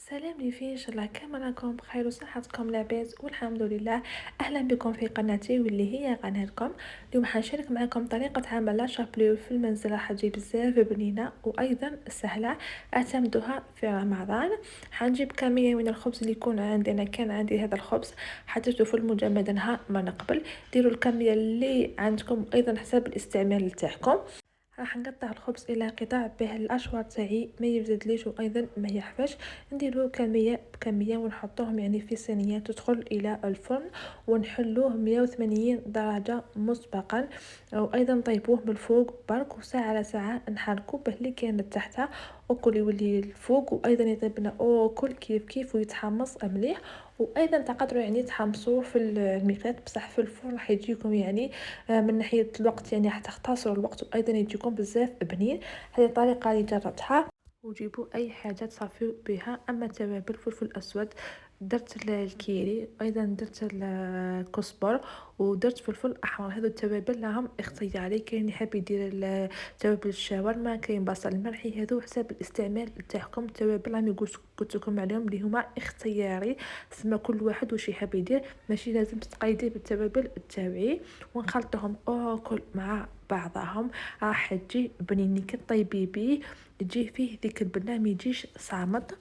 سلام لي فين، ان شاء الله كامل راكم بخير وصحتكم لاباس والحمد لله. اهلا بكم في قناتي واللي هي قناتكم. اليوم حنشارك معكم طريقه عمل لا شابليو في المنزل، راح تجي بزاف بنينه وايضا سهله اعتمدوها في رمضان. حنجيب كميه من الخبز اللي يكون عندي، انا كان عندي هذا الخبز حطيته في المجمد نهار ما نقبل. ديروا الكميه اللي عندكم ايضا حسب الاستعمال تاعكم. راح نقطع الخبز الى قطع به الاشواط تاعي ما يزيدليش وايضا ما يحفش. نديرو كميه بكميه ونحطوهم يعني في صينيه تدخل الى الفرن، ونحلوه 180 درجه مسبقا، وايضا نطيبوه من الفوق برك، وساعه على ساعه نحركو به اللي كان تحتها وكل يولي الفوق، وايضا يطيبنا اوكل كيف كيف ويتحمص مليح. وايضا تقدروا يعني تحمصوه في الميقات، بصح في الفرن راح يجيكم يعني من ناحيه الوقت يعني حتختصروا الوقت، وايضا يجيكم بزاف بنين. هذه الطريقه اللي جربتها. وجيبوا اي حاجه تصافيو بها. اما توابل فلفل اسود، درت الكيري، ايضا درت الكزبر، ودرت فلفل احمر. هذو التوابل لهم اختياري، كاين اللي يحب يدير توابل الشاورما، كاين بصل ملحي، هذو حسب الاستعمال تاعكم. التوابل راني قلت لكم عليهم اللي هما اختياري، تسمى كل واحد واش يحب يدير، ماشي لازم تقيدي بالتوابل التاوعي. ونخلطهم كل مع بعضهم، راح تجي بنيني كطيبي بيه، تجي فيه ذيك البنة ما يجيش صامت.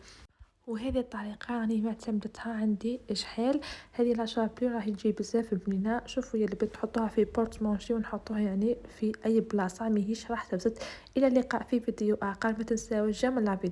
وهذه الطريقة راني معتمدتها عندي شحال. هذه لا شابلي راح تجي بزاف بنينة. شوفوا يا اللي تحطوها في بورتمونشي ونحطوها يعني في اي بلاصة ماهيش راح تفسد. الى اللقاء في فيديو اخر، ما تنساوش جمل لا فيديو.